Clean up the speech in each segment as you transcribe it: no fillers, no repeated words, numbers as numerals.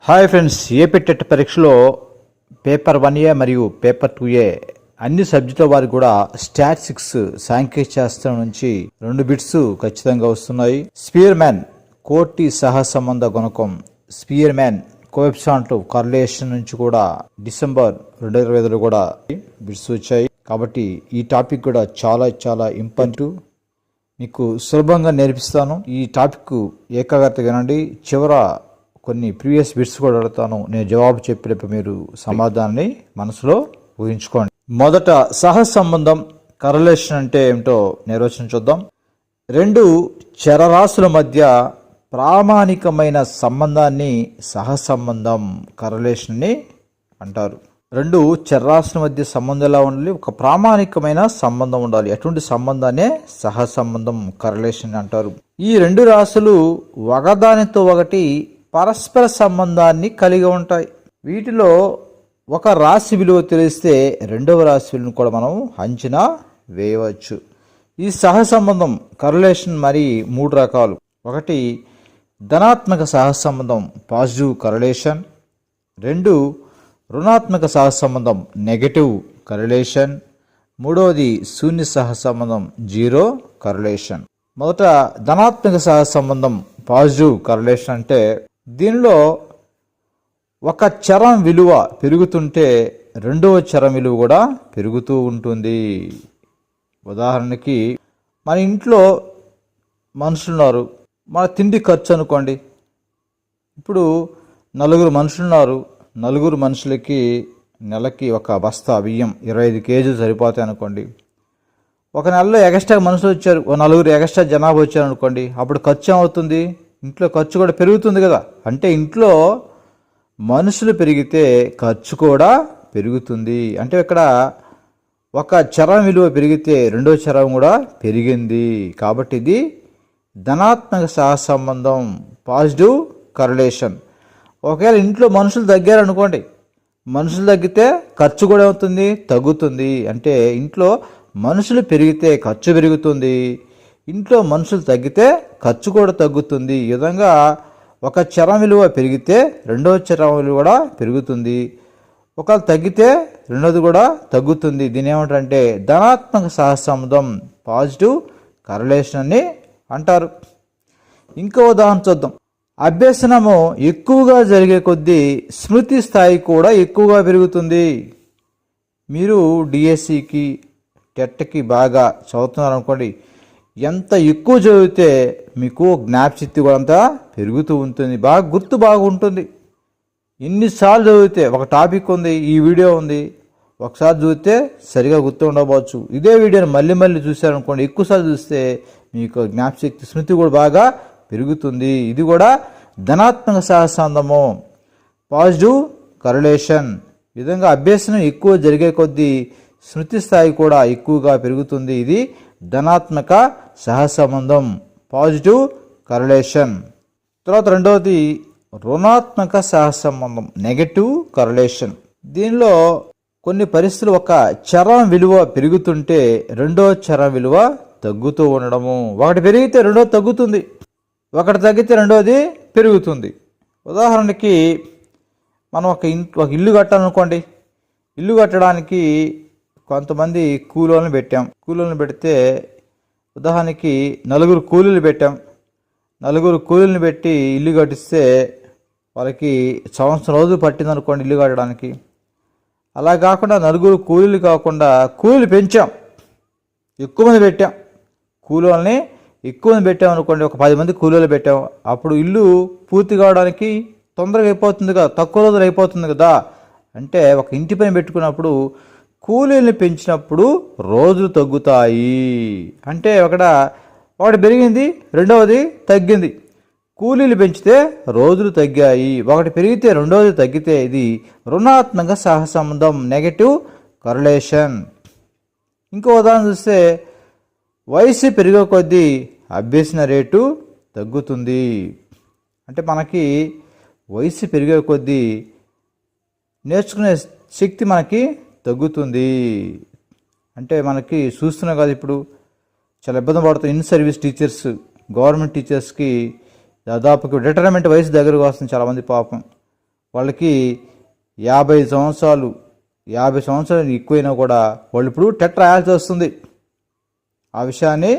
Hi friends, AP TET పరీక్షలో paper 1A మరియు paper 2A అన్ని సబ్జెక్టుల వారికి కూడా స్టాటిస్టిక్స్ సాంఖ్యక శాస్త్రం నుంచి 2 బిట్స్ ఖచ్చితంగా వస్తున్నాయి. స్పియర్ మ్యాన్ కోటి సహసంబంధ గుణకం, స్పియర్ మ్యాన్ కోఎఫిషియంట్ కర్లేషన్ నుంచి కూడా డిసెంబర్ 2025లో కూడా బిట్స్ వచ్చాయి. కాబట్టి ఈ టాపిక్ కూడా చాలా చాలా ఇంపార్టెంట్, మీకు సులభంగా నేర్పిస్తాను. ఈ టాపిక్ ఏకాగ్రతగా వినండి. చివర కొన్ని ప్రీవియస్ బిట్స్ కూడా అడుగుతాను. నేను జవాబు చెప్పినప్పుడు మీరు సమాధానాన్ని మనసులో ఊహించుకోండి. మొదట సహసంబంధం కరలేషన్ అంటే ఏమిటో నిర్వచనం చూద్దాం. 2 చరరాశుల మధ్య ప్రామాణికమైన సంబంధాన్ని సహసంబంధం కరలేషన్ అని అంటారు. 2 చరరాశుల మధ్య సంబంధం ఎలా ఉండాలి? ఒక ప్రామాణికమైన సంబంధం ఉండాలి. అటువంటి సంబంధాన్ని సహసంబంధం కరలేషన్ అంటారు. ఈ 2 రాశులు ఒకదానితో ఒకటి పరస్పర సంబంధాన్ని కలిగి ఉంటాయి. వీటిలో ఒక రాశి విలువ తెలిస్తే రెండవ రాశి విలువను కూడా మనం అంచనా వేయవచ్చు. ఈ సహసంబంధం కరలేషన్ మరి 3 రకాలు. 1 ధనాత్మక సహసంబంధం పాజిటివ్ కరలేషన్, 2 రుణాత్మక సహసంబంధం నెగటివ్ కరలేషన్, 3వది శూన్య సహసంబంధం జీరో కరలేషన్. మొదట ధనాత్మక సహసంబంధం పాజిటివ్ కరలేషన్ అంటే దీనిలో ఒక చరం విలువ పెరుగుతుంటే రెండవ చరం విలువ కూడా పెరుగుతూ ఉంటుంది. ఉదాహరణకి మన ఇంట్లో మనుషులున్నారు, మన తిండి ఖర్చు అనుకోండి. ఇప్పుడు 4 మనుషులున్నారు, 4 మనుషులకి నెలకి ఒక బస్తా బియ్యం 25 కేజీలు సరిపోతాయి అనుకోండి. ఒక నెలలో ఎక్స్ట్రా మనుషులు వచ్చారు, 4 ఎక్స్ట్రా జనాభా వచ్చారు అనుకోండి. అప్పుడు ఖర్చు ఏమవుతుంది? ఇంట్లో ఖర్చు కూడా పెరుగుతుంది కదా. అంటే ఇంట్లో మనుషులు పెరిగితే ఖర్చు కూడా పెరుగుతుంది. అంటే ఇక్కడ ఒక చరం విలువ పెరిగితే రెండో చరం కూడా పెరిగింది. కాబట్టి ఇది ధనాత్మక సహసంబంధం పాజిటివ్ కరలేషన్. ఒకవేళ ఇంట్లో మనుషులు తగ్గారనుకోండి, మనుషులు తగ్గితే ఖర్చు కూడా అవుతుంది, తగ్గుతుంది. అంటే ఇంట్లో మనుషులు పెరిగితే ఖర్చు పెరుగుతుంది, ఇంట్లో మనుషులు తగ్గితే ఖర్చు కూడా తగ్గుతుంది. ఈ విధంగా ఒక చరం విలువ పెరిగితే రెండవ చరం విలువ కూడా పెరుగుతుంది, ఒకవేళ తగ్గితే రెండోది కూడా తగ్గుతుంది. దీని ఏమంటారంటే ధనాత్మక సహసంబంధం పాజిటివ్ కరలేషన్ అని అంటారు. ఇంకో ఉదాహరణ చూద్దాం. అభ్యసనము ఎక్కువగా జరిగే కొద్దీ స్మృతి స్థాయి కూడా ఎక్కువగా పెరుగుతుంది. మీరు డిఎస్సికి టెట్కి బాగా చదువుతున్నారు అనుకోండి, ఎంత ఎక్కువ చదివితే మీకు జ్ఞాపశక్తి కూడా అంతా పెరుగుతూ ఉంటుంది, బాగా గుర్తు బాగుంటుంది. ఎన్నిసార్లు చదివితే ఒక టాపిక్ ఉంది, ఈ వీడియో ఉంది, ఒకసారి చదివితే సరిగా గుర్తు ఉండవచ్చు. ఇదే వీడియోని మళ్ళీ మళ్ళీ చూశారనుకోండి, ఎక్కువసార్లు చూస్తే మీకు జ్ఞాపశక్తి స్మృతి కూడా బాగా పెరుగుతుంది. ఇది కూడా ధనాత్మక సహసంబంధము పాజిటివ్ కరలేషన్. ఈ విధంగా అభ్యసనం ఎక్కువ జరిగే కొద్దీ స్మృతి స్థాయి కూడా ఎక్కువగా పెరుగుతుంది. ఇది ధనాత్మక సహసంబంధం పాజిటివ్ కరలేషన్. తర్వాత రెండవది రుణాత్మక సహసంబంధం నెగటివ్ కరలేషన్. దీనిలో కొన్ని పరిస్థితులు ఒక చరం విలువ పెరుగుతుంటే రెండో చరం విలువ తగ్గుతూ ఉండడము. ఒకటి పెరిగితే రెండోది తగ్గుతుంది, ఒకటి తగ్గితే రెండోది పెరుగుతుంది. ఉదాహరణకి మనం ఒక ఇల్లు కట్టాలనుకోండి. ఇల్లు కట్టడానికి కొంతమంది కూలీలను పెట్టాం. కూలీలను పెడితే ఉదాహరణకి 4 కూలీలు పెట్టాం. 4 కూలీలను పెట్టి ఇల్లు కట్టిస్తే వాళ్ళకి సంవత్సరం రోజులు పట్టిందనుకోండి ఇల్లు కట్టడానికి. అలా కాకుండా 4 కూలీలు కాకుండా కూలీలు పెంచాం, ఎక్కువ మంది పెట్టాం. కూలీలని ఎక్కువ మంది పెట్టామనుకోండి, ఒక 10 మంది కూలీలు పెట్టాం. అప్పుడు ఇల్లు పూర్తి కావడానికి తొందరగా అయిపోతుంది కదా, తక్కువ రోజులు అయిపోతుంది కదా. అంటే ఒక ఇంటి పని పెట్టుకున్నప్పుడు కూలీలను పెంచినప్పుడు రోజులు తగ్గుతాయి. అంటే ఒకటి పెరిగింది, రెండవది తగ్గింది. కూలీలు పెంచితే రోజులు తగ్గాయి, ఒకటి పెరిగితే రెండవది తగ్గితే ఇది రుణాత్మక సహసంబంధం నెగటివ్ కరలేషన్. ఇంకో ఉదాహరణ చూస్తే వయసు పెరిగే కొద్దీ అభ్యసన రేటు తగ్గుతుంది. అంటే మనకి వయసు పెరిగే కొద్దీ నేర్చుకునే శక్తి మనకి తగ్గుతుంది. అంటే మనకి చూస్తున్నాం కదా, ఇప్పుడు చాలా ఇబ్బంది పడుతుంది. ఇన్ సర్వీస్ టీచర్స్, గవర్నమెంట్ టీచర్స్కి దాదాపుకి రిటైర్మెంట్ వయసు దగ్గరకు వస్తుంది చాలామంది పాపం. వాళ్ళకి 50 సంవత్సరాలు ఎక్కువైనా కూడా వాళ్ళు ఇప్పుడు టెట్ రాయాల్సి వస్తుంది. ఆ విషయాన్ని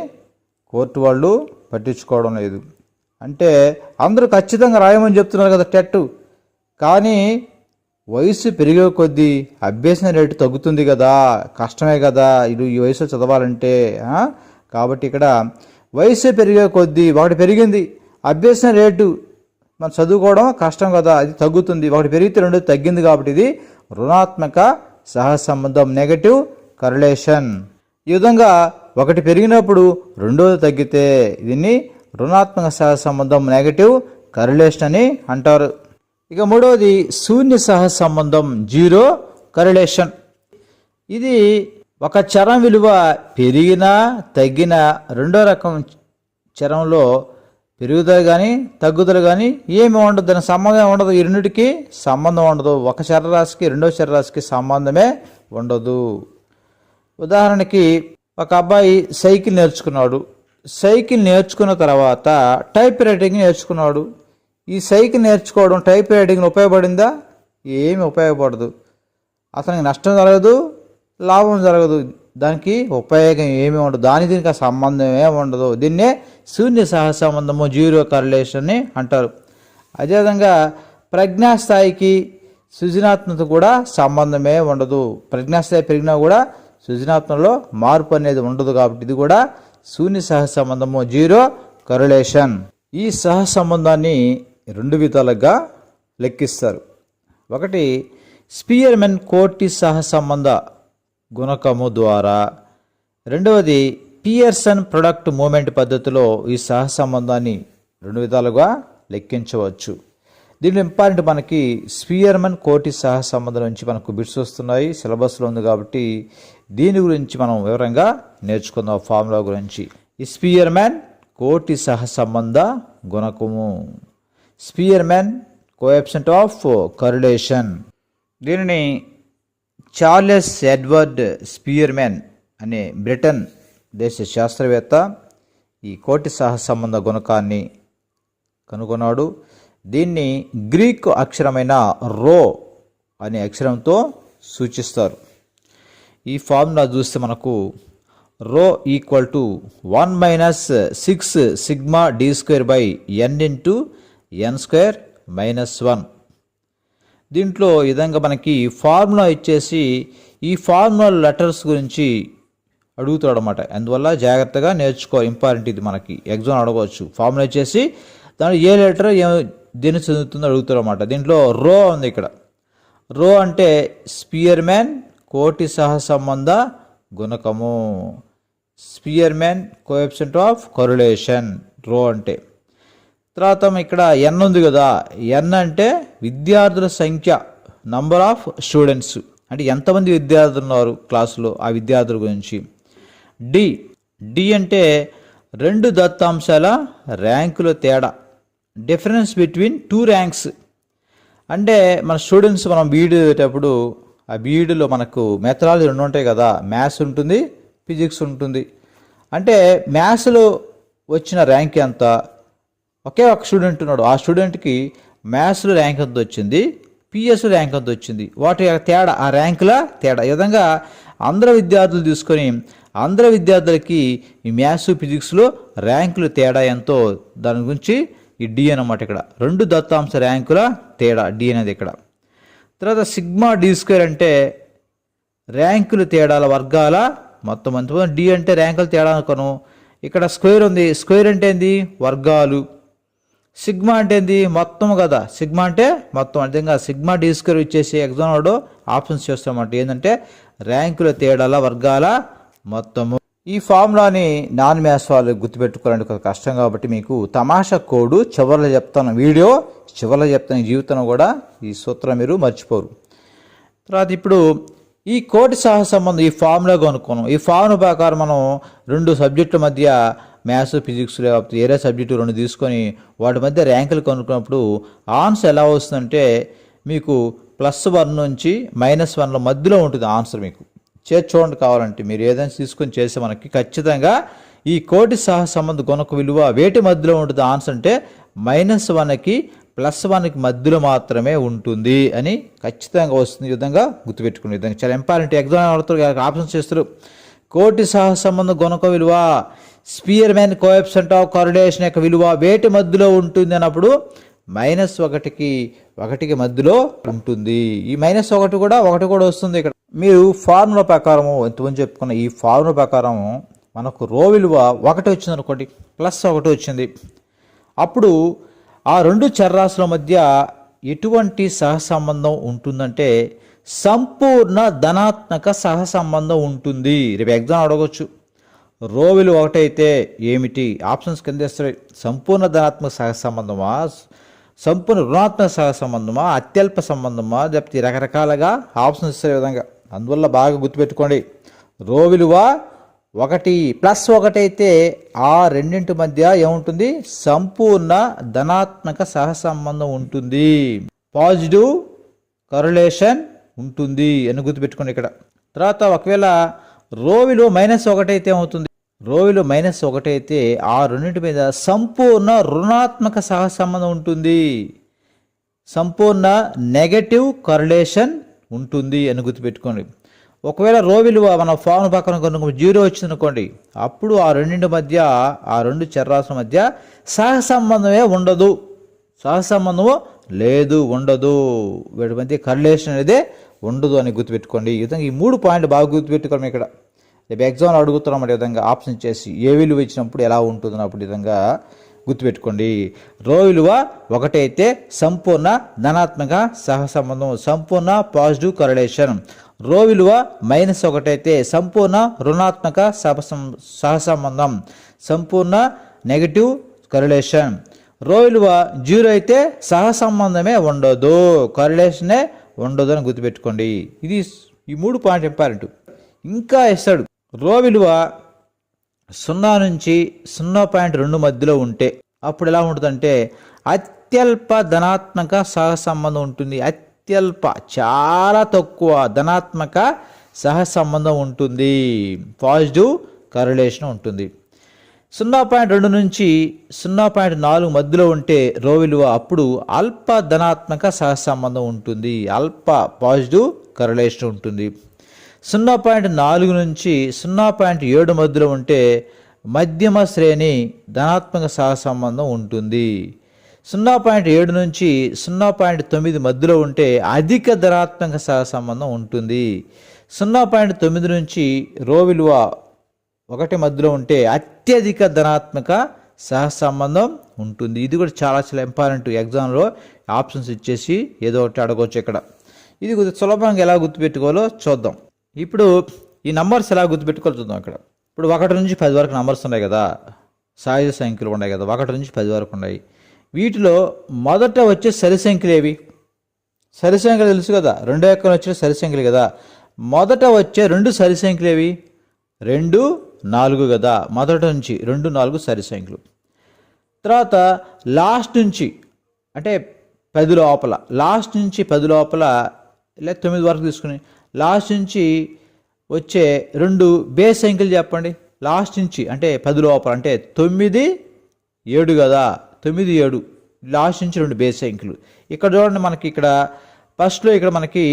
కోర్టు వాళ్ళు పట్టించుకోవడం లేదు. అంటే అందరూ ఖచ్చితంగా రాయమని చెప్తున్నారు కదా టెట్. కానీ వయసు పెరిగే కొద్దీ అభ్యసన రేటు తగ్గుతుంది కదా, కష్టమే కదా ఈ వయసులో చదవాలంటే. కాబట్టి ఇక్కడ వయసు పెరిగే కొద్దీ ఒకటి పెరిగింది, అభ్యసన రేటు మనం చదువుకోవడం కష్టం కదా, అది తగ్గుతుంది. ఒకటి పెరిగితే రెండోది తగ్గింది. కాబట్టి ఇది రుణాత్మక సహసంబంధం, నెగటివ్ కరిలేషన్. ఈ విధంగా ఒకటి పెరిగినప్పుడు రెండోది తగ్గితే దీన్ని రుణాత్మక సహసంబంధం, నెగటివ్ కరిలేషన్ అని అంటారు. ఇక మూడవది శూన్య సహసంబంధం, జీరో కరిలేషన్. ఇది ఒక చరం విలువ పెరిగినా తగ్గినా రెండో రకం చరంలో పెరుగుదల కానీ తగ్గుదల కానీ ఏమి ఉండదు, దానికి సంబంధం ఉండదు. ఈ రెండింటికి సంబంధం ఉండదు. ఒక చరరాశికి రెండో చరరాశికి సంబంధమే ఉండదు. ఉదాహరణకి ఒక అబ్బాయి సైకిల్ నేర్చుకున్నాడు. సైకిల్ నేర్చుకున్న తర్వాత టైప్ రైటింగ్ నేర్చుకున్నాడు. ఈ సైకిల్ నేర్చుకోవడం టైప్ రైటింగ్ ఉపయోగపడిందా? ఏమి ఉపయోగపడదు. అతనికి నష్టం జరగదు, లాభం జరగదు. దానికి ఉపయోగం ఏమీ ఉండదు. దీనికి ఆ సంబంధం ఏమి ఉండదు. దీన్నే శూన్య సహసంబంధము, జీరో కరిలేషన్ అని అంటారు. అదేవిధంగా ప్రజ్ఞాస్థాయికి సృజనాత్మక కూడా సంబంధమే ఉండదు. ప్రజ్ఞాస్థాయి పెరిగినా కూడా సృజనాత్మకలో మార్పు అనేది ఉండదు. కాబట్టి ఇది కూడా శూన్య సహసంబంధము, జీరో కరిలేషన్. ఈ సహసంబంధాన్ని రెండు విధాలుగా లెక్కిస్తారు. ఒకటి స్పియర్మెన్ కోటి సహసంబంధ గుణకము ద్వారా, రెండవది పియర్సన్ ప్రొడక్ట్ మూమెంట్ పద్ధతిలో ఈ సహసంబంధాన్ని రెండు విధాలుగా లెక్కించవచ్చు. దీనిలో ఇంపార్టెంట్ మనకి స్పియర్మెన్ కోటి సహసంబంధం నుంచి మనకు బిట్స్ వస్తున్నాయి, సిలబస్లో ఉంది. కాబట్టి దీని గురించి మనం వివరంగా నేర్చుకుందాం. ఫార్ములా గురించి. ఈ స్పియర్మెన్ కోటి సహసంబంధ గుణకము, స్పియర్మెన్ కోఎఫిషియంట్ ఆఫ్ కరిలేషన్. దీనిని చార్లెస్ ఎడ్వర్డ్ స్పియర్మెన్ అనే బ్రిటన్ దేశ శాస్త్రవేత్త ఈ కోటి సహసంబంధ గుణకాన్ని కనుగొన్నాడు. దీన్ని గ్రీక్ అక్షరమైన రో అనే అక్షరంతో సూచిస్తారు. ఈ ఫార్ములా చూస్తే మనకు రో equal to 1 - 6 sigma d² n into n² - 1. దీంట్లో ఈ విధంగా మనకి ఫార్ములా ఇచ్చేసి ఈ ఫార్ములా లెటర్స్ గురించి అడుగుతాడు అన్నమాట. అందువల్ల జాగ్రత్తగా నేర్చుకోవాలి. ఇంపార్టెంట్ ఇది, మనకి ఎగ్జామ్ అడగవచ్చు. ఫార్ములా ఇచ్చేసి దాంట్లో ఏ లెటర్ దేని చదువుతుందో అడుగుతాడు అన్నమాట. దీంట్లో రో ఉంది. ఇక్కడ రో అంటే స్పియర్మెన్ కోటి సహసంబంధ గుణకము, స్పియర్మెన్ కోఎఫిషియంట్ ఆఫ్ కరిలేషన్ రో అంటే. తర్వాత ఇక్కడ ఎన్ ఉంది కదా, ఎన్ అంటే విద్యార్థుల సంఖ్య, నంబర్ ఆఫ్ స్టూడెంట్స్, అంటే ఎంతమంది విద్యార్థులు ఉన్నారు క్లాసులో ఆ విద్యార్థుల గురించి. డి అంటే రెండు దత్తాంశాల ర్యాంకుల తేడా, డిఫరెన్స్ బిట్వీన్ 2 ర్యాంక్స్. అంటే మన స్టూడెంట్స్ మనం బీఈడీ చదివేటప్పుడు ఆ బీఈడీలో మనకు మెథడాలజీ రెండు ఉంటాయి కదా, మ్యాథ్స్ ఉంటుంది, ఫిజిక్స్ ఉంటుంది. అంటే మ్యాథ్స్లో వచ్చిన ర్యాంక్ ఎంత, ఒకే ఒక స్టూడెంట్ ఉన్నాడు, ఆ స్టూడెంట్కి మ్యాథ్స్లో ర్యాంక్ ఎంత వచ్చింది, పిఎస్లో ర్యాంక్ ఎంత వచ్చింది, వాటి తేడా, ఆ ర్యాంకుల తేడా. ఈ విధంగా అందరు విద్యార్థులు తీసుకొని అందరు విద్యార్థులకి ఈ మ్యాథ్స్ ఫిజిక్స్లో ర్యాంకుల తేడా ఎంతో దాని గురించి ఈ డి అన్నమాట. ఇక్కడ రెండు దత్తాంశ ర్యాంకుల తేడా డి అనేది ఇక్కడ. తర్వాత సిగ్మా d² అంటే ర్యాంకుల తేడాల వర్గాల మొత్తం. అంత డి అంటే ర్యాంకుల తేడా అనుకోను. ఇక్కడ స్క్వేర్ ఉంది, స్క్వేర్ అంటే ఏంది, వర్గాలు. సిగ్మా అంటే ఏంది, మొత్తం కదా, సిగ్మా అంటే మొత్తం. అదేవిధంగా సిగ్మా d² ఇచ్చేసి ఎగ్జామ్ వాడు ఆప్షన్స్ చేస్తామంటే ఏంటంటే ర్యాంకుల తేడాల వర్గాల మొత్తము. ఈ ఫార్ములాని నాన్ మ్యాథ్స్ వాళ్ళు గుర్తుపెట్టుకోవాలంటే కొంచెం కష్టం కాబట్టి మీకు తమాషా కోడ్ చివరిలో చెప్తాను, వీడియో చివరిలో చెప్తాను. ఈ జీవితంలో కూడా ఈ సూత్రం మీరు మర్చిపోరు. తర్వాత ఇప్పుడు ఈ కోటి సహసంబంధం ఈ ఫార్ములా కనుక్కున్నాం. ఈ ఫార్ములా ప్రకారం మనం రెండు సబ్జెక్టుల మధ్య మ్యాథ్స్ ఫిజిక్స్ లేకపోతే ఏరే సబ్జెక్టు రెండు తీసుకొని వాటి మధ్య ర్యాంకులు కనుక్కున్నప్పుడు ఆన్సర్ ఎలా వస్తుందంటే మీకు +1 నుంచి -1 మధ్యలో ఉంటుంది ఆన్సర్. మీకు చేసి చూడండి, కావాలంటే మీరు ఏదైనా తీసుకొని చేస్తే మనకి ఖచ్చితంగా ఈ కోటి సహసంబంధ గుణక విలువ వేటి మధ్యలో ఉంటుంది ఆన్సర్ అంటే -1కి +1కి మధ్యలో మాత్రమే ఉంటుంది అని ఖచ్చితంగా వస్తుంది. ఈ విధంగా గుర్తుపెట్టుకునే విధంగా చాలా ఇంపార్టెంట్. ఎగ్జామ్ ఆడుతారు, ఆప్షన్స్ చేస్తారు. కోటి సహసంబంధ గుణక విలువ స్పియర్మ్యాన్ కోఎఫిషియంట్ ఆఫ్ కరెలేషన్ యొక్క విలువ వేటి మధ్యలో ఉంటుంది అన్నప్పుడు -1కి 1కి మధ్యలో ఉంటుంది. ఈ -1 కూడా 1 కూడా వస్తుంది. ఇక్కడ మీరు ఫార్ములా ప్రకారము ఎంతమంది చెప్పుకున్న ఈ ఫార్ములా ప్రకారం మనకు రో విలువ 1 వచ్చింది అనుకోండి, +1 వచ్చింది. అప్పుడు ఆ రెండు చర్రాశుల మధ్య ఎటువంటి సహసంబంధం ఉంటుందంటే సంపూర్ణ ధనాత్మక సహసంబంధం ఉంటుంది. రేపు ఎగ్జామ్ అడగవచ్చు, రో విలువ 1 అయితే ఏమిటి? ఆప్షన్స్ కింద ఇస్తారు. సంపూర్ణ ధనాత్మక సహసంబంధమా, సంపూర్ణ రుణాత్మక సహసంబంధమా, అత్యల్ప సంబంధమా, లేకపోతే రకరకాలుగా ఆప్షన్స్ ఇస్తారు విధంగా. అందువల్ల బాగా గుర్తుపెట్టుకోండి, రో విలువ 1 +1 అయితే ఆ రెండింటి మధ్య ఏముంటుంది? సంపూర్ణ ధనాత్మక సహసంబంధం ఉంటుంది, పాజిటివ్ కరెలేషన్ ఉంటుంది అని గుర్తుపెట్టుకోండి ఇక్కడ. తర్వాత ఒకవేళ రో విలువ -1 అయితే ఏమవుతుంది? రో విలువ -1 అయితే ఆ రెండింటి మీద సంపూర్ణ రుణాత్మక సహసంబంధం ఉంటుంది, సంపూర్ణ నెగటివ్ కరెలేషన్ ఉంటుంది అని గుర్తుపెట్టుకోండి. ఒకవేళ రో విలువ మన ఫార్మ్ పక్కన కనుక 0 వచ్చింది అనుకోండి, అప్పుడు ఆ రెండింటి మధ్య, ఆ రెండు చర్రాశుల మధ్య సహసంబంధమే ఉండదు, సహసంబంధము లేదు, ఉండదు, వీటి మధ్య కరెలేషన్ అనేది ఉండదు అని గుర్తుపెట్టుకోండి. ఈ విధంగా ఈ 3 పాయింట్లు బాగా గుర్తుపెట్టుకోండి. ఇక్కడ రేపు ఎగ్జామ్లో అడుగుతున్నాం ఈ విధంగా ఆప్షన్ చేసి ఏ విలువ ఇచ్చినప్పుడు ఎలా ఉంటుంది అప్పుడు ఈ విధంగా గుర్తుపెట్టుకోండి. రో విలువ 1 అయితే సంపూర్ణ ధనాత్మక సహసంబంధం, సంపూర్ణ పాజిటివ్ కరెలేషన్. రో విలువ -1 అయితే సంపూర్ణ రుణాత్మక సహసంబంధం, సంపూర్ణ నెగటివ్ కరెలేషన్. రో విలువ 0 అయితే సహసంబంధమే ఉండదు, కరెలేషనే ఉండదు అని గుర్తుపెట్టుకోండి. ఇది ఈ 3 పాయింట్ ఇంపార్టెంట్. ఇంకా ఇస్తాడు, రో విలువ 0 నుంచి 0.2 మధ్యలో ఉంటే అప్పుడు ఎలా ఉంటుందంటే అత్యల్ప ధనాత్మక సహసంబంధం ఉంటుంది. అత్యల్ప, చాలా తక్కువ ధనాత్మక సహసంబంధం ఉంటుంది, పాజిటివ్ కరెలేషన్ ఉంటుంది. 0.2 నుంచి 0.4 మధ్యలో ఉంటే రో విలువ అప్పుడు అల్ప ధనాత్మక సహసంబంధం ఉంటుంది, అల్ప పాజిటివ్ కరెలేషన్ ఉంటుంది. 0.4 నుంచి 0.7 మధ్యలో ఉంటే మధ్యమ శ్రేణి ధనాత్మక సహసంబంధం ఉంటుంది. 0.7 నుంచి 0.9 మధ్యలో ఉంటే అధిక ధనాత్మక సహసంబంధం ఉంటుంది. 0.9 నుంచి రో విలువ 1 మధ్యలో ఉంటే అత్యధిక ధనాత్మక సహసంబంధం ఉంటుంది. ఇది కూడా చాలా చాలా ఇంపార్టెంట్. ఎగ్జామ్లో ఆప్షన్స్ ఇచ్చేసి ఏదో ఒకటి అడగవచ్చు. ఇక్కడ ఇది కొద్దిగా సులభంగా ఎలా గుర్తుపెట్టుకోవాలో చూద్దాం. ఇప్పుడు ఈ నంబర్స్ ఎలా గుర్తుపెట్టుకోవాలో చూద్దాం. ఇక్కడ ఇప్పుడు 1 నుంచి 10 వరకు నంబర్స్ ఉన్నాయి కదా, సహజ సంఖ్యలు ఉన్నాయి కదా, 1 నుంచి 10 వరకు ఉన్నాయి. వీటిలో మొదట వచ్చే సరి సంఖ్యలు ఏవి? సరి సంఖ్యలు తెలుసు కదా, 2 ఎక్కన వచ్చే సరి సంఖ్యలు కదా. మొదట వచ్చే 2 సరి సంఖ్యలు ఏవి? 2, 4 కదా. మొదటి నుంచి 2, 4 సరి సంఖ్యలు. తర్వాత లాస్ట్ నుంచి అంటే 10 లోపల, లాస్ట్ నుంచి 10 లోపల ఇలా 9 వరకు తీసుకుని లాస్ట్ నుంచి వచ్చే 2 బేస్ సంఖ్యలు చెప్పండి. లాస్ట్ నుంచి అంటే 10 లోపల అంటే 9, 7 కదా, 9, 7 లాస్ట్ నుంచి 2 బేస్ సంఖ్యలు. ఇక్కడ చూడండి, మనకి ఇక్కడ ఫస్ట్లో ఇక్కడ మనకి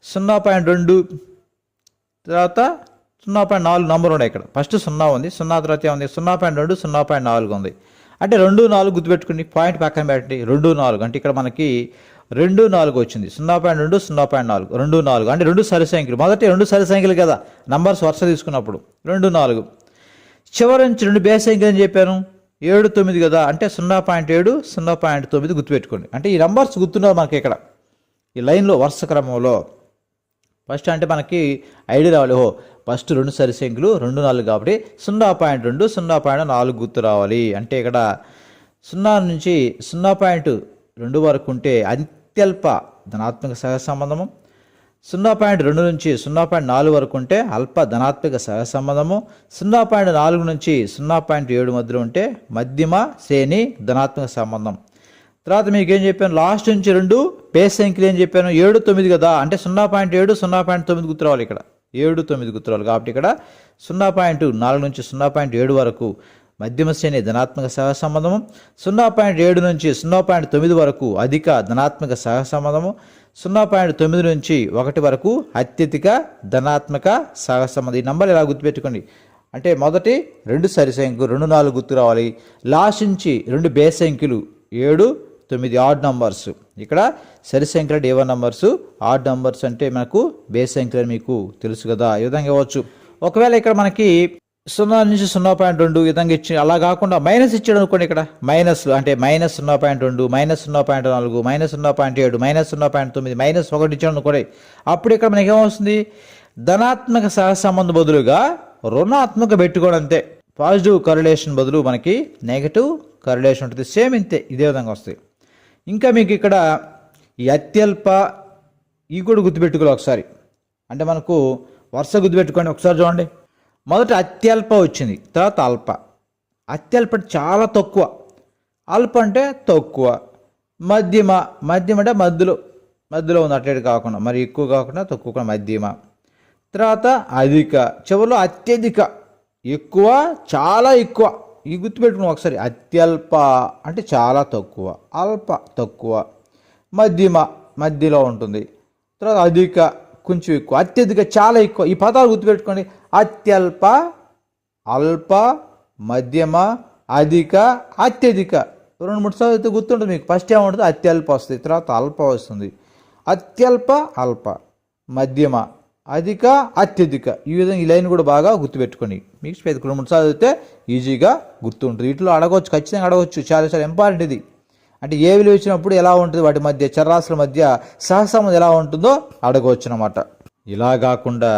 0.2 తర్వాత 0.4 నంబర్ ఉన్నాయి. ఇక్కడ ఫస్ట్ 0 ఉంది, 0 తర్వాత ఏముంది 0.2, 0.4 ఉంది. అంటే 2, 4 గుర్తుపెట్టుకుని పాయింట్ పక్కన పెట్టండి. 2, 4 అంటే ఇక్కడ మనకి 2, 4 వచ్చింది. 0.2, 0.4, 2, 4 అంటే 2 సరి సంఖ్యలు. మొదటి 2 సరి సంఖ్యలు కదా, నంబర్స్ వరుస తీసుకున్నప్పుడు 2, 4. చివరి నుంచి 2 బేస్ సంఖ్యలు అని చెప్పాను, 7, 9 కదా, అంటే 0.7, 0.9 గుర్తుపెట్టుకోండి. అంటే ఈ నంబర్స్ గుర్తున్నారు మనకి ఇక్కడ ఈ లైన్లో వరుస క్రమంలో. ఫస్ట్ అంటే మనకి ఐడియా రావాలి, ఫస్ట్ 2 సరి సంఖ్యలు 2, 4 కాబట్టి 0.2, 0.4 గుర్తు రావాలి. అంటే ఇక్కడ 0 నుంచి 0.2 వరకు ఉంటే అత్యల్ప ధనాత్మక సహసంబంధము, 0.2 నుంచి 0.4 వరకు ఉంటే అల్ప ధనాత్మక సహసంబంధము, 0.4 నుంచి 0.7 మధ్యలో ఉంటే మధ్యమ శ్రేణి ధనాత్మక సంబంధం. తర్వాత మీకు ఏం చెప్పాను, లాస్ట్ నుంచి 2 బేస్ సంఖ్యలు ఏం చెప్పాను, 7, 9 కదా, అంటే 0.7, 0.9 గుర్తు రావాలి. ఇక్కడ 7, 9 గుర్తు రావాలి. కాబట్టి ఇక్కడ 0.4 నుంచి 0.7 వరకు మధ్యమ శ్రేణి ధనాత్మక సహసంబంధము, 0.7 నుంచి 0.9 వరకు అధిక ధనాత్మక సహసంబంధము, 0.9 నుంచి 1 వరకు అత్యధిక ధనాత్మక సహసంబంధం. ఈ నంబర్లు ఎలా గుర్తుపెట్టుకోండి అంటే మొదటి 2 సరి సంఖ్యలు 2, 4 గుర్తు రావాలి. లాస్ట్ నుంచి 2 బేస్ సంఖ్యలు 7, 9 ఆడ్ నంబర్స్. ఇక్కడ సరి సంఖ్యలు A1 నంబర్స్, ఆడ్ నంబర్స్ అంటే మనకు బేస్ సంఖ్యలు అని మీకు తెలుసు కదా. ఈ విధంగా ఇవ్వచ్చు. ఒకవేళ ఇక్కడ మనకి 0 నుంచి 0.2 ఈ విధంగా ఇచ్చి అలా కాకుండా మైనస్ ఇచ్చాడు అనుకోండి. ఇక్కడ మైనస్లు అంటే -0.2, -0.4, -0.7, -0.9, -1 ఇచ్చాడు అనుకోండి. అప్పుడు ఇక్కడ మనకి ఏమవుతుంది, ధనాత్మక సహసంబంధం బదులుగా రుణాత్మక పెట్టుకోవడం అంతే. పాజిటివ్ కరిలేషన్ బదులు మనకి నెగటివ్ కరిలేషన్ ఉంటుంది. సేమ్ ఇంతే, ఇదే విధంగా వస్తాయి. ఇంకా మీకు ఇక్కడ ఈ అత్యల్ప ఈ కూడా గుర్తుపెట్టుకోవాలి ఒకసారి. అంటే మనకు వరుస గుర్తుపెట్టుకోండి. ఒకసారి చూడండి. మొదట అత్యల్ప వచ్చింది, తర్వాత అల్ప. అత్యల్ప చాలా తక్కువ, అల్ప అంటే తక్కువ, మధ్యమ అంటే మధ్యలో ఉంది, అట్లేడు కాకుండా మరి ఎక్కువ కాకుండా తక్కువ కూడా మధ్యమ. తర్వాత అధిక, చివరిలో అత్యధిక, ఎక్కువ చాలా ఎక్కువ. ఈ గుర్తుపెట్టుకున్నాం ఒకసారి. అత్యల్ప అంటే చాలా తక్కువ, అల్ప తక్కువ, మధ్యలో ఉంటుంది, తర్వాత అధిక కొంచెం ఎక్కువ, అత్యధిక చాలా ఎక్కువ. ఈ పదాలు గుర్తుపెట్టుకోండి. అత్యల్ప, అల్ప, మధ్యమ, అధిక, అత్యధిక. 2-3 సార్లు అయితే గుర్తుంటుంది మీకు. ఫస్ట్ ఏముంటుంది, అత్యల్ప వస్తుంది, తర్వాత అల్ప వస్తుంది. అత్యల్ప, అల్ప, మధ్యమ, అధిక, అత్యధిక. ఈ విధంగా ఈ లైన్ కూడా బాగా గుర్తుపెట్టుకోండి. మీకు 2-3 సార్లు అయితే ఈజీగా గుర్తుంటుంది. వీటిలో అడగవచ్చు, ఖచ్చితంగా అడగవచ్చు. చాలా ఇంపార్టెంట్ ఇది. అంటే ఏ విలువ ఇచ్చినప్పుడు ఎలా ఉంటుంది, వాటి మధ్య చరరాశుల మధ్య సహసంబంధం ఎలా ఉంటుందో అడగవచ్చు అన్నమాట. ఇలా కాకుండా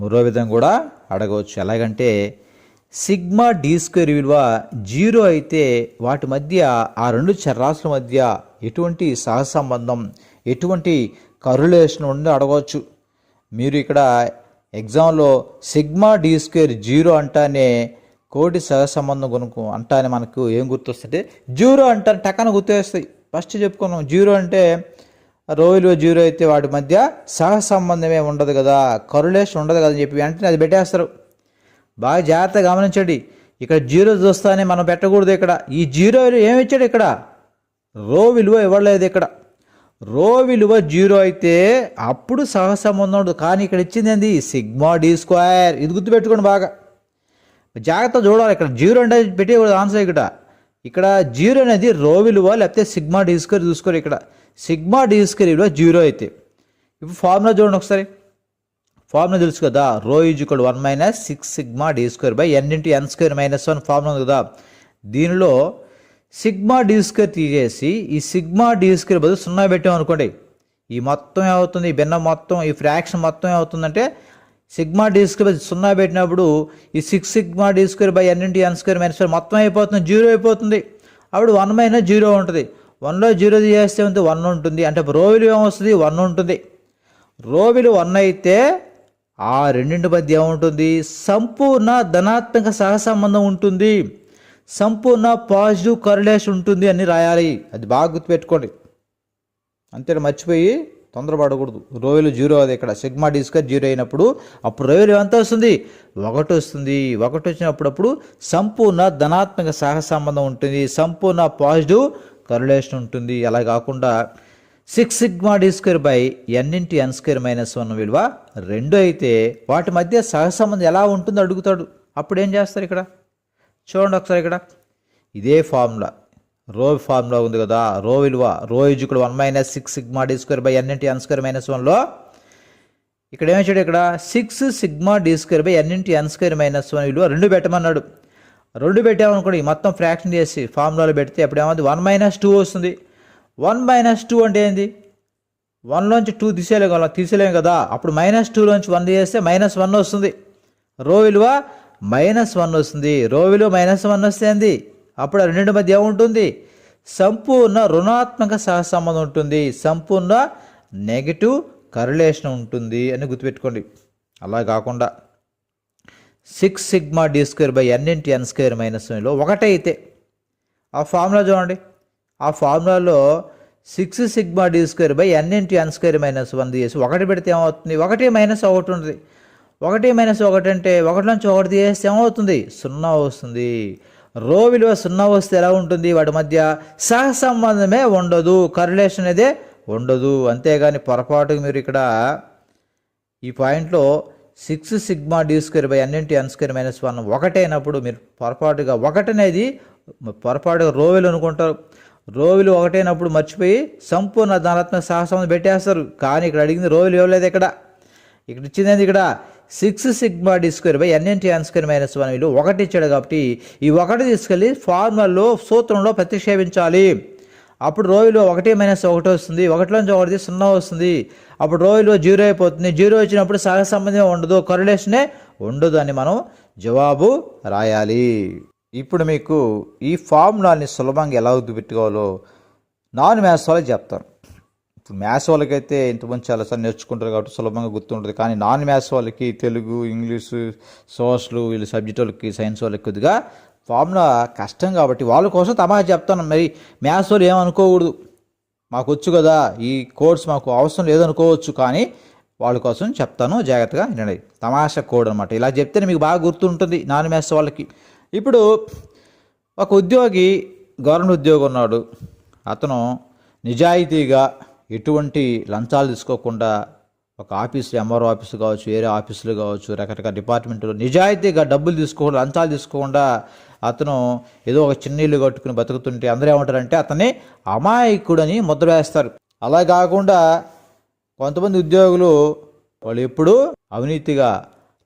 మరో విధంగా కూడా అడగవచ్చు. ఎలాగంటే సిగ్మా d² విలువ 0 అయితే వాటి మధ్య ఆ 2 చరరాశుల మధ్య ఎటువంటి సహసంబంధం, ఎటువంటి కరులేషన్ ఉందో అడగవచ్చు. మీరు ఇక్కడ ఎగ్జామ్లో సిగ్మా d² 0 అంటానే కోటి సహసంబంధం కొనుక్కో అంటానే మనకు ఏం గుర్తొస్తుంటే 0 అంటానే టక్కన గుర్తొస్తాయి. ఫస్ట్ చెప్పుకున్నాం 0 అంటే రో విలువ 0 అయితే వాటి మధ్య సహసంబంధమే ఉండదు కదా, కరులేషన్ ఉండదు కదా అని చెప్పి వెంటనే అది పెట్టేస్తారు. బాగా జాగ్రత్తగా గమనించండి. ఇక్కడ 0 చూస్తానే మనం పెట్టకూడదు. ఇక్కడ ఈ 0 విలువ ఏమి ఇచ్చాడు, ఇక్కడ రో విలువ ఇవ్వలేదు. ఇక్కడ రో విలువ 0 అయితే అప్పుడు సహసంబంధం ఉండదు. కానీ ఇక్కడ ఇచ్చింది ఏంది, సిగ్మా d². ఇది గుర్తుపెట్టుకోండి, బాగా జాగ్రత్త చూడాలి. ఇక్కడ 0 అంటే పెట్టేయకూడదు ఆన్సర్. ఇక్కడ 0 అనేది రో విలువ లేకపోతే సిగ్మా d² చూసుకోరు. ఇక్కడ సిగ్మా d² విలువ 0 అయితే ఇప్పుడు ఫార్ములా చూడండి ఒకసారి. ఫార్ములా తెలుసు కదా, రో = 1 - 6 sigma d² n × n² - 1 formula ఉంది కదా. దీనిలో సిగ్మా d² తీసేసి ఈ సిగ్మా d² బదులు 0 పెట్టామనుకోండి, ఈ మొత్తం ఏమవుతుంది, ఈ భిన్నం మొత్తం, ఈ ఫ్రాక్షన్ మొత్తం ఏమవుతుందంటే సిగ్మా d² 0 పెట్టినప్పుడు ఈ 6 సిగ్మా d² n × n² - 1 మొత్తం అయిపోతుంది, 0 అయిపోతుంది. అప్పుడు 1 - 0 ఉంటుంది. 1లో 0 తీసేస్తే 1 ఉంటుంది. అంటే రో విలువ ఏమొస్తుంది, 1 ఉంటుంది. రో విలువ 1 అయితే ఆ రెండింటి మధ్య ఏముంటుంది, సంపూర్ణ ధనాత్మక సహసంబంధం ఉంటుంది, సంపూర్ణ పాజిటివ్ కరిలేషన్ ఉంటుంది అని రాయాలి. అది బాగా గుర్తుపెట్టుకోండి. అంతే, మర్చిపోయి తొందరపడకూడదు. రో విలువ 0 అది. ఇక్కడ సిగ్మా d² 0 అయినప్పుడు అప్పుడు రో విలువ ఎంత వస్తుంది, 1 వస్తుంది. 1 వచ్చినప్పుడు సంపూర్ణ ధనాత్మక సహసంబంధం ఉంటుంది, సంపూర్ణ పాజిటివ్ కరిలేషన్ ఉంటుంది. అలా కాకుండా 6 సిగ్మా d² n × n² - 1 విలువ 2 అయితే వాటి మధ్య సహసంబంధం ఎలా ఉంటుందో అడుగుతాడు. అప్పుడు ఏం చేస్తారు, ఇక్కడ చూడండి ఒకసారి. ఇక్కడ ఇదే ఫార్ములా, రో ఫార్ములా ఉంది కదా. రో విలువ రో = 1 - 6 సిగ్మా d² n × n² - 1లో ఇక్కడ ఏమిచ్చాడు, ఇక్కడ 6 సిగ్మా d² n × n² - 1 విలువ 2 పెట్టమన్నాడు. 2 పెట్టామనుకోండి, మొత్తం ఫ్రాక్షన్ చేసి ఫార్ములాలో పెడితే అప్పుడు ఏమవుతుంది, 1 - 2 వస్తుంది. 1 - 2 అంటే ఏంది, 1లోంచి 2 తీసేయలేం కదా. అప్పుడు -2లోంచి 1 తీసేస్తే -1 వస్తుంది. రో విలువ -1 వస్తుంది. రో విలువ -1 వస్తే ఏంది, అప్పుడు ఆ రెండింటి మధ్య ఏముంటుంది, సంపూర్ణ రుణాత్మక సహసంబంధం ఉంటుంది, సంపూర్ణ నెగిటివ్ కరిలేషన్ ఉంటుంది అని గుర్తుపెట్టుకోండి. అలా కాకుండా 6 సిగ్మా d² n × n² - 1లో 1 అయితే ఆ ఫార్ములా చూడండి. ఆ ఫార్ములాలో 6 సిగ్మా d² n × n² - 1 తీసి 1 పెడితే ఏమవుతుంది, 1 - 1 ఉంటుంది. 1 - 1 అంటే 1 నుంచి 1 తీసేస్తే ఏమవుతుంది? 0 వస్తుంది. రో విలువ 0 వస్తే ఎలా ఉంటుంది? వాటి మధ్య సహసంబంధమే ఉండదు, కరిలేషన్ అనేది ఉండదు. అంతేగాని పొరపాటుకు మీరు ఇక్కడ ఈ పాయింట్లో 6 సిగ్మా d² n × n² - 1 1 అయినప్పుడు మీరు పొరపాటుగా 1 అనేది పొరపాటుగా రో విలువ అనుకుంటారు. రో విలువ 1 అయినప్పుడు మర్చిపోయి సంపూర్ణ ధనాత్మక సహసంబంధం పెట్టేస్తారు. కానీ ఇక్కడ అడిగింది రో విలువ ఇవ్వలేదు. ఇక్కడ ఇచ్చింది ఇక్కడ 6 సిగ్మా d² n × n² - 1 విలువ 1 ఇచ్చాడు. కాబట్టి ఈ 1 తీసుకెళ్ళి ఫార్ములాలో సూత్రంలో ప్రతిక్షేపించాలి. అప్పుడు రో విలువ 1 - 1 వస్తుంది. 1 నుంచి 1 0 వస్తుంది. అప్పుడు రో విలువ 0 అయిపోతుంది. 0 వచ్చినప్పుడు సహసంబంధం ఉండదు, కరిలేషనే ఉండదు అని మనం జవాబు రాయాలి. ఇప్పుడు మీకు ఈ ఫార్ములాని సులభంగా ఎలా గుర్తుపెట్టుకోవాలో నాన్ మ్యాథ్స్ వాళ్ళకి చెప్తాను. ఇప్పుడు మ్యాథ్స్ వాళ్ళకైతే ఇంతమంది చాలాసార్లు నేర్చుకుంటారు కాబట్టి సులభంగా గుర్తుంటుంది. కానీ నాన్ మ్యాథ్స్ వాళ్ళకి తెలుగు, ఇంగ్లీషు, సోషల్ వీళ్ళు సబ్జెక్ట్ వాళ్ళకి, సైన్స్ వాళ్ళకి కొద్దిగా ఫార్ములా కష్టం కాబట్టి వాళ్ళ కోసం తమాషా చెప్తాను. మరి మ్యాథ్స్ వాళ్ళు ఏమనుకోకూడదు, మాకు వచ్చు కదా, ఈ కోడ్స్ మాకు అవసరం లేదనుకోవచ్చు. కానీ వాళ్ళ కోసం చెప్తాను, జాగ్రత్తగా వినండి. తమాషా కోడ్ అనమాట. ఇలా చెప్తేనే మీకు బాగా గుర్తుంటుంది నాన్ మ్యాథ్స్ వాళ్ళకి. ఇప్పుడు ఒక ఉద్యోగి, గవర్నమెంట్ ఉద్యోగి ఉన్నాడు. అతను నిజాయితీగా ఎటువంటి లంచాలు తీసుకోకుండా ఒక ఆఫీసులో, ఎంఆర్ఓ ఆఫీసు కావచ్చు, వేరే ఆఫీసులు కావచ్చు, రకరకాల డిపార్ట్మెంట్లో నిజాయితీగా డబ్బులు తీసుకోకుండా, లంచాలు తీసుకోకుండా అతను ఏదో ఒక చిన్న ఇల్లు కట్టుకుని బతుకుతుంటే అందరూ ఏమంటారంటే అతన్ని అమాయకుడని ముద్ర వేస్తారు. అలా కాకుండా కొంతమంది ఉద్యోగులు వాళ్ళు ఎప్పుడూ అవినీతిగా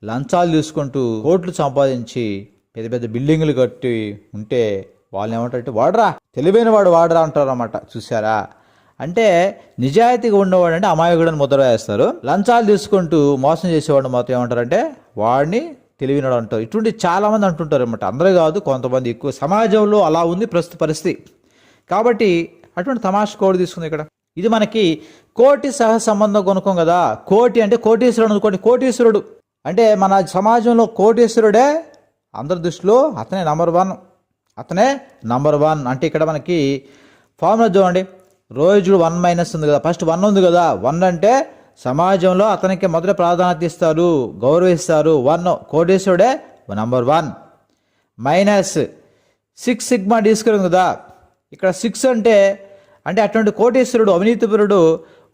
లంచాలు తీసుకుంటూ కోట్లు సంపాదించి పెద్ద పెద్ద బిల్డింగులు కట్టి ఉంటే వాళ్ళని ఏమంటారంటే వాడరా, తెలివైన వాడు వాడరా అంటారు అన్నమాట. చూసారా? అంటే నిజాయితీగా ఉన్నవాడు అంటే అమాయకుడని ముద్ర వేస్తారు. లంచాలు తీసుకుంటూ మోసం చేసేవాడు మాత్రం ఏమంటారంటే వాడిని తెలివినాడు అంటారు. ఇటువంటి చాలామంది అంటుంటారు అనమాట. అందరూ కాదు, కొంతమంది ఎక్కువ. సమాజంలో అలా ఉంది ప్రస్తుత పరిస్థితి. కాబట్టి అటువంటి తమాషా కోడి తీసుకుంది ఇక్కడ. ఇది మనకి కోటి సహసంబంధ గుణకం కదా. కోటి అంటే కోటీశ్వరుడు అనుకోండి. కోటీశ్వరుడు అంటే మన సమాజంలో కోటీశ్వరుడే అందరి దృష్టిలో అతనే నంబర్ 1. అతనే నంబర్ 1 అంటే ఇక్కడ మనకి ఫార్ములా చూడండి. రోజు 1 - ఉంది కదా, ఫస్ట్ 1 ఉంది కదా. 1 అంటే సమాజంలో అతనికి మొదట ప్రాధాన్యత ఇస్తారు, గౌరవిస్తారు. 1 కోటీశ్వరుడే నంబర్ 1. -6 సిగ్మా d² కదా. ఇక్కడ 6 అంటే అటువంటి కోటీశ్వరుడు, అవినీతిపరుడు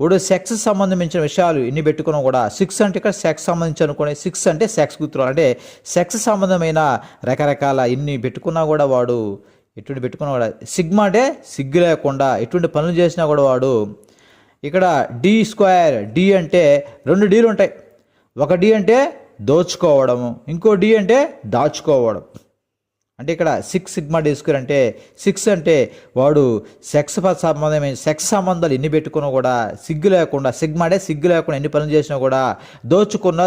వాడు సెక్స్ సంబంధించిన విషయాలు ఇన్ని పెట్టుకున్నాం కూడా. 6 అంటే ఇక్కడ సెక్స్ సంబంధించి అనుకోండి. 6 అంటే సెక్స్ గుర్తురాలు, అంటే సెక్స్ సంబంధమైన రకరకాల ఇన్ని పెట్టుకున్నా కూడా వాడు ఎటువంటి పెట్టుకున్నా కూడా. సిగ్మా అంటే సిగ్గు లేకుండా ఎటువంటి పనులు చేసినా కూడా వాడు. ఇక్కడ d², డి అంటే 2 డీలు ఉంటాయి. ఒక డి అంటే దోచుకోవడము, ఇంకో డి అంటే దాచుకోవడం. అంటే ఇక్కడ 6 సిగ్మా d² అంటే 6 అంటే వాడు సెక్స్ సంబంధాలు ఎన్ని పెట్టుకున్నా కూడా సిగ్గు లేకుండా. సిగ్మా అంటే సిగ్గు లేకుండా ఎన్ని పనులు చేసినా కూడా. దాచుకున్నా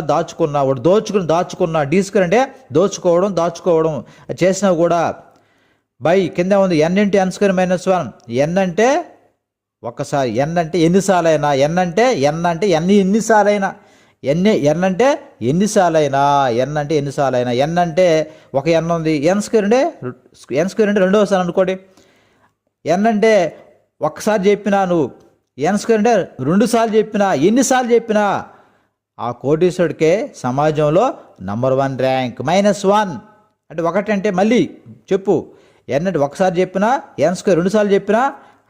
వాడు దాచుకున్నా. d² అంటే దాచుకోవడం చేసినా కూడా. బై కింద ఉంది n × n² - 1. n అంటే ఒక్కసారి, n అంటే ఎన్నిసార్లైనా, n అంటే ఎన్నిసార్లైనా, n అంటే ఎన్నిసార్లైనా, n అంటే ఒక n ఉంది. n² అంటే రెండోసారి అనుకోండి. n అంటే ఒక్కసారి చెప్పినా నువ్వు, n² అంటే 2 సార్లు చెప్పినా, ఎన్నిసార్లు చెప్పినా ఆ కోటీశ్వరుడికే సమాజంలో నంబర్ 1 ర్యాంక్. -1 అంటే 1 అంటే మళ్ళీ చెప్పు. n అంటే ఒకసారి చెప్పినా, n² 2 సార్లు చెప్పినా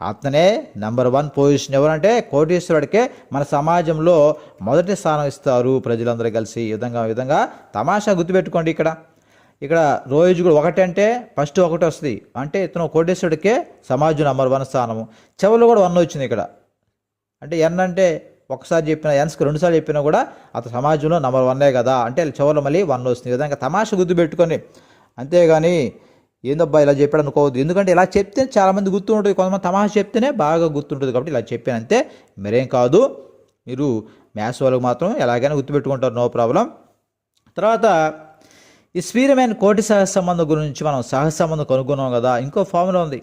అతనే నంబర్ 1 పొజిషన్. ఎవరంటే కోటీశ్వరుడికే మన సమాజంలో మొదటి స్థానం ఇస్తారు ప్రజలందరూ కలిసి. ఈ విధంగా తమాషా గుర్తుపెట్టుకోండి. ఇక్కడ రోజు కూడా 1 అంటే ఫస్ట్ 1 వస్తుంది. అంటే ఇతను కోటీశ్వరుడికే సమాజం నంబర్ 1 స్థానము. చివరిలో కూడా 1 వచ్చింది ఇక్కడ. అంటే n అంటే ఒకసారి చెప్పినా, n² 2 సార్లు చెప్పినా కూడా అతను సమాజంలో నంబర్ 1 కదా. అంటే చివరిలో మళ్ళీ 1 వస్తుంది. ఈ విధంగా తమాషా గుర్తుపెట్టుకోండి. అంతేగాని ఏందబ్బా ఇలా చెప్పాడు అనుకోవద్దు. ఎందుకంటే ఇలా చెప్తే చాలామంది గుర్తుంటుంది, కొంతమంది తమాషా చెప్తేనే బాగా గుర్తుంటుంది. కాబట్టి ఇలా చెప్పాను అంతే, మరేం కాదు. మీరు మ్యాథ్స్ వాళ్ళకి మాత్రం ఎలాగైనా గుర్తుపెట్టుకుంటారు, నో ప్రాబ్లం. తర్వాత ఈ స్వీరమైన కోటి సహసంబంధం గురించి మనం సహసంబంధం కనుగొన్నాం కదా. ఇంకో ఫార్ములా ఉంది,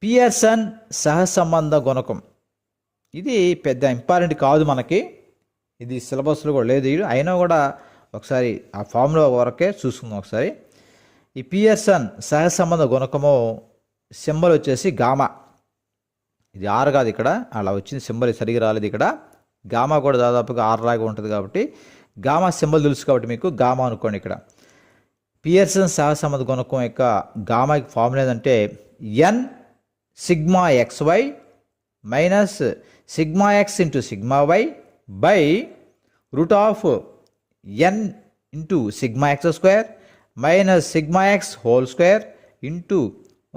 పియర్సన్ సహసంబంధ గుణకం. ఇది పెద్ద ఇంపార్టెంట్ కాదు మనకి, ఇది సిలబస్లో కూడా లేదు. అయినా కూడా ఒకసారి ఆ ఫార్ములా వరకే చూసుకుందాం ఒకసారి. ఈ పియర్సన్ సహసంబంధ గుణకము సింబల్ వచ్చేసి గామా. ఇది 6 కాదు, ఇక్కడ అలా వచ్చింది సింబల్ సరిగా రాలేదు. ఇక్కడ గామా కూడా దాదాపుగా 6 లాగా ఉంటుంది. కాబట్టి గామా సింబల్ తెలుసు కాబట్టి మీకు గామా అనుకోండి. ఇక్కడ పియర్సన్ సహసంబంధ గుణకం యొక్క గామాకి ఫార్ములా ఏంటంటే N sigma XY minus sigma X into sigma Y by root of N into sigma X² minus sigma X whole square into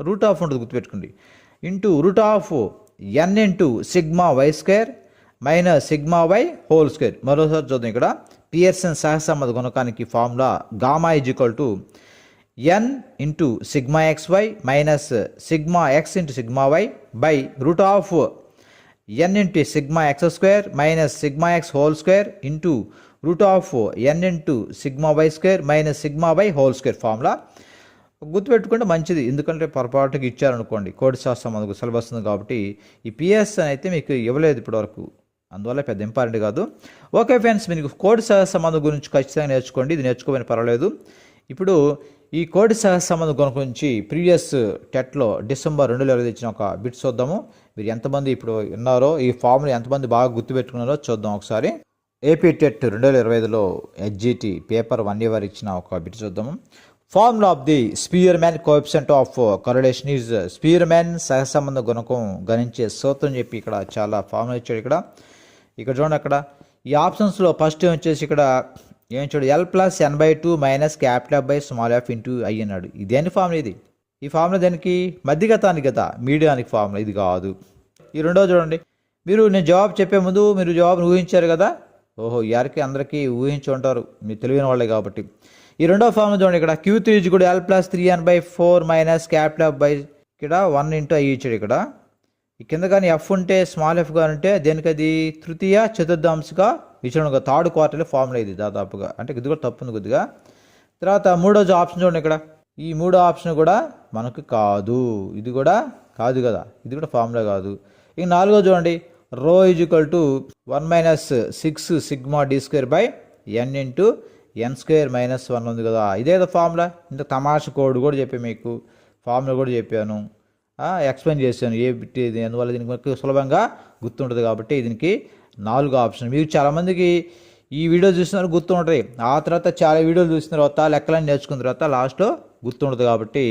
root of ఉంటుంది గుర్తుపెట్టుకోండి, into root of N into sigma Y² minus sigma Y whole square. మరోసారి చూద్దాం. ఇక్కడ Pearson సహసంబంధ గుణకానికి formula gamma is equal to N into sigma XY minus sigma X into sigma Y by root of N into sigma X² minus sigma X whole square into root of N into sigma Y² minus sigma Y whole square. Formula గుర్తుపెట్టుకుంటే మంచిది, ఎందుకంటే పొరపాటుగా ఇచ్చారనుకోండి కోడి శాస్త్రం మనకు syllabus ఉంది కాబట్టి. ఈ పిఎస్ అయితే మీకు ఇవ్వలేదు ఇప్పటివరకు, అందువల్ల పెద్ద ఇంపార్టెంట్ కాదు. ఓకే ఫ్రెండ్స్, మీకు కోడి సహసంబంధం గురించి ఖచ్చితంగా నేర్చుకోండి, ఇది నేర్చుకోమని పర్వాలేదు. ఇప్పుడు ఈ కోడి సహసంబంధం గుణం గురించి ప్రీవియస్ టెట్లో డిసెంబర్ 2020 ఇచ్చిన ఒక బిట్స్ చూద్దాము. మీరు ఎంతమంది ఇప్పుడు ఉన్నారో, ఈ ఫార్ములా ఎంతమంది బాగా గుర్తుపెట్టుకున్నారో చూద్దాం ఒకసారి. ఏపీ టెట్ 2025లో HGT పేపర్ 1A వారు ఇచ్చిన ఒక బిట్ చూద్దాము. Formula of the Spearman coefficient of correlation is Spearman సహసంబంధ గుణకం గణించే సూత్రం చెప్పి ఇక్కడ చాలా ఫార్ములా ఇచ్చాడు. ఇక్కడ చూడండి, అక్కడ ఈ ఆప్షన్స్లో ఫస్ట్ వచ్చేసి ఇక్కడ ఏం చూడు L+N/2 minus capital F by small f into I అన్నాడు. ఇదేంటి ఫార్ములా ఇది? ఈ ఫార్ములా దానికి మధ్యగతానికి కదా, మీడియానికి ఫార్ములా ఇది కాదు. ఈ రెండో చూడండి, మీరు నేను జవాబు చెప్పే ముందు మీరు జవాబు ఊహించారు కదా, ఓహో యారికి అందరికీ ఊహించి ఉంటారు, మీరు తెలివైన వాళ్ళే కాబట్టి. ఈ రెండో ఫార్ములా చూడండి, ఇక్కడ Q3 కూడా L+3n/4 minus capital F by ఇక్కడ 1 ఇంటూ I ఇచ్చాడు. ఇక్కడ ఈ కింద కానీ ఎఫ్ ఉంటే స్మాల్ ఎఫ్ కానీ ఉంటే దేనికి అది తృతీయ చతుర్థాంశగా ఇచ్చాడు. థర్డ్ క్వార్టర్లో ఫార్ములా ఇది దాదాపుగా, అంటే ఇది కూడా తప్పు ఉంది కొద్దిగా. తర్వాత మూడో ఆప్షన్ చూడండి, ఇక్కడ ఈ మూడో ఆప్షన్ కూడా మనకు కాదు, ఇది కూడా కాదు కదా, ఇది కూడా ఫార్ములా కాదు. ఇక నాలుగో చూడండి, రో is equal to 1 - 6 sigma d² by n into n² - 1 ఉంది కదా, ఇదేదో ఫార్ములా. ఇంత తమాషా కోడ్ కూడా చెప్పాను మీకు, ఫార్ములా కూడా చెప్పాను, ఎక్స్ప్లెయిన్ చేశాను ఏ బిట్ ఇది, అందువల్ల దీనికి మనకు సులభంగా గుర్తుంటుంది కాబట్టి దీనికి 4 ఆప్షన్. మీకు చాలామందికి ఈ వీడియో చూసినారు గుర్తుంటుంది, ఆ తర్వాత చాలా వీడియోలు చూసిన తర్వాత లెక్కలన్నీ నేర్చుకున్న తర్వాత లాస్ట్లో గుర్తుంటుంది కాబట్టి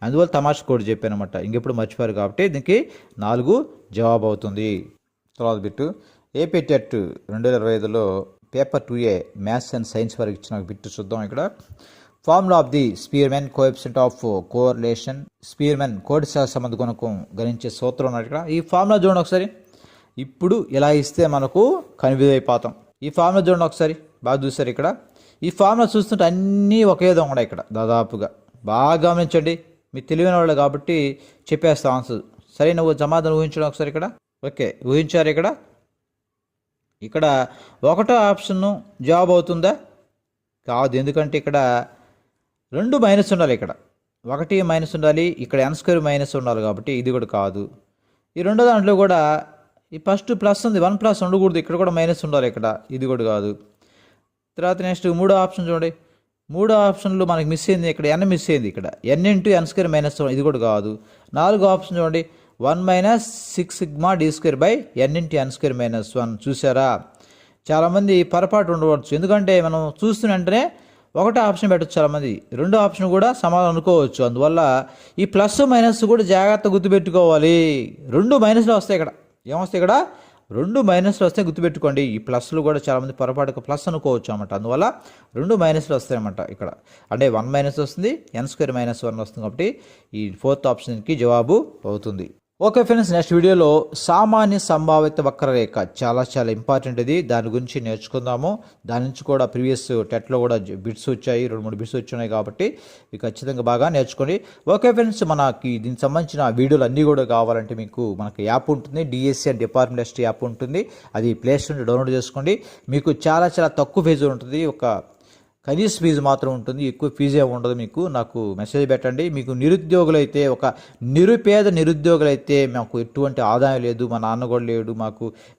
అందువల్ల తమాషా కోడ్ చెప్పాను అనమాట. ఇంకెప్పుడు మర్చిపోయారు కాబట్టి దీనికి 4 జవాబు అవుతుంది. తర్వాత బిట్టు ఏపీ టెట్ 2025లో paper 2A maths and science వరకు ఇచ్చిన బిట్టు చూద్దాం. ఇక్కడ formula of the Spearman coefficient of correlation, Spearman కోడి సహసంబంధ గుణకం గణించే సూత్రం ఉన్నాడు. ఇక్కడ ఈ ఫార్ములా చూడండి ఒకసారి. ఇప్పుడు ఇలా ఇస్తే మనకు కన్ఫ్యూజ్ అయిపోతాం. ఈ ఫార్ములా చూడండి ఒకసారి, బాగా చూసారు. ఇక్కడ ఈ ఫార్ములా చూస్తుంటే అన్నీ ఒకే విధంగా ఉన్నాయి. ఇక్కడ దాదాపుగా బాగా గమనించండి, మీరు తెలివైన వాళ్ళు కాబట్టి చెప్పేస్తాం ఆన్సర్. సరే, నువ్వు సమాధానం ఊహించడం ఒకసారి. ఇక్కడ ఓకే ఊహించారు. ఇక్కడ ఒకటో ఆప్షన్ జాబ్ అవుతుందా? కాదు, ఎందుకంటే ఇక్కడ 2 మైనస్ ఉండాలి, ఇక్కడ 1 మైనస్ ఉండాలి, ఇక్కడ n² మైనస్ ఉండాలి కాబట్టి ఇది కూడా కాదు. ఈ రెండో దాంట్లో కూడా ఈ ఫస్ట్ ప్లస్ ఉంది, 1+ ఉండకూడదు, ఇక్కడ కూడా మైనస్ ఉండాలి, ఇక్కడ ఇది కూడా కాదు. తర్వాత నెక్స్ట్ మూడో ఆప్షన్ చూడండి, మూడో ఆప్షన్లో మనకి మిస్ అయింది, ఇక్కడ n మిస్ అయింది, ఇక్కడ n ఇంటూ n² - 1 ఇది కూడా కాదు. 4 ఆప్షన్ చూడండి, 1 - 6 sigma d² by n into n² - 1 చూసారా. చాలామంది పొరపాటు ఉండవచ్చు, ఎందుకంటే మనం చూస్తున్న వెంటనే ఒకటో ఆప్షన్ పెట్టచ్చు చాలామంది, రెండో ఆప్షన్ కూడా సమాధానం అనుకోవచ్చు. అందువల్ల ఈ ప్లస్ మైనస్ కూడా జాగ్రత్త గుర్తుపెట్టుకోవాలి. 2 మైనస్లు వస్తాయి, ఇక్కడ ఏమొస్తాయి, ఇక్కడ 2 మైనస్లు వస్తాయి గుర్తుపెట్టుకోండి. ఈ ప్లస్లు కూడా చాలామంది పొరపాటుగా ప్లస్ అనుకోవచ్చు అన్నమాట, అందువల్ల 2 మైనస్లు వస్తాయి అన్నమాట. ఇక్కడ అంటే 1 మైనస్ వస్తుంది, n² - 1 వస్తుంది కాబట్టి ఈ 4th ఆప్షన్కి జవాబు అవుతుంది. ఓకే ఫ్రెండ్స్, నెక్స్ట్ వీడియోలో సామాన్య సంభావిత వక్రరేఖ చాలా ఇంపార్టెంట్ ఇది, దాని గురించి నేర్చుకుందాము. దాని నుంచి కూడా ప్రీవియస్ టెట్లో కూడా బిట్స్ వచ్చాయి, 2-3 బిట్స్ వచ్చాయి కాబట్టి ఇవి ఖచ్చితంగా బాగా నేర్చుకోండి. ఓకే ఫ్రెండ్స్, మనకి దీనికి సంబంధించిన వీడియోలు అన్నీ కూడా కావాలంటే మీకు మనకి యాప్ ఉంటుంది, DSC and department test app ఉంటుంది, అది ప్లే స్టోర్ నుంచి డౌన్లోడ్ చేసుకోండి. మీకు చాలా తక్కువ ఫీజు ఉంటుంది, ఒక కనీస ఫీజు మాత్రం ఉంటుంది, ఎక్కువ ఫీజే ఉండదు. మీకు నాకు మెసేజ్ పెట్టండి. మీకు నిరుద్యోగులైతే, ఒక నిరుపేద నిరుద్యోగులైతే మాకు ఎటువంటి ఆదాయం లేదు, మా నాన్న కూడా లేడు,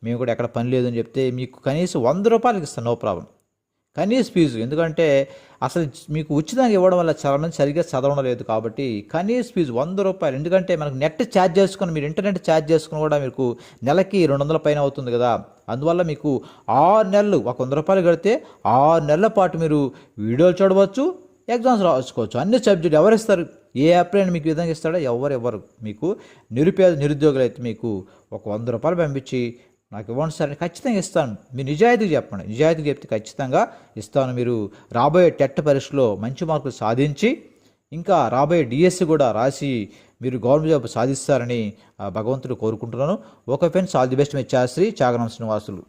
మేము కూడా ఎక్కడ పని లేదు అని చెప్తే మీకు కనీసం 100 రూపాయలకి ఇస్తాను, నో ప్రాబ్లం. కనీస ఫీజు, ఎందుకంటే అసలు మీకు ఉచితంగా ఇవ్వడం వల్ల చాలామంది సరిగ్గా చదవడం లేదు కాబట్టి కనీస ఫీజు 100 రూపాయలు. ఎందుకంటే మనకు నెట్ ఛార్జ్ చేసుకుని, మీరు ఇంటర్నెట్ ఛార్జ్ చేసుకుని కూడా మీకు నెలకి 200 పైన అవుతుంది కదా. అందువల్ల మీకు 6 నెలలు ఒక 100 రూపాయలు కడితే 6 నెలల పాటు మీరు వీడియోలు చూడవచ్చు, ఎగ్జామ్స్ రాసుకోవచ్చు. అన్ని సబ్జెక్టులు ఎవరిస్తారు? ఏ అప్లైన్ మీకు విధంగా ఇస్తాడో ఎవరు మీకు నిరుద్యోగులు అయితే మీకు ఒక 100 రూపాయలు పంపించి నాకు ఇవ్వండి సార్ అని ఖచ్చితంగా ఇస్తాను. మీరు నిజాయితీగా చెప్పండి. నిజాయితీగా చెప్తే ఖచ్చితంగా ఇస్తాను. మీరు రాబోయే టెట్ పరీక్షలో మంచి మార్కులు సాధించి ఇంకా రాబోయే డిఎస్సి కూడా రాసి మీరు గవర్నమెంట్ జాబ్ సాధిస్తారని భగవంతుడు కోరుకుంటున్నాను. Okay friends, all the best. మీ చాశ్రీ చాగనం శ్రీనివాసులు.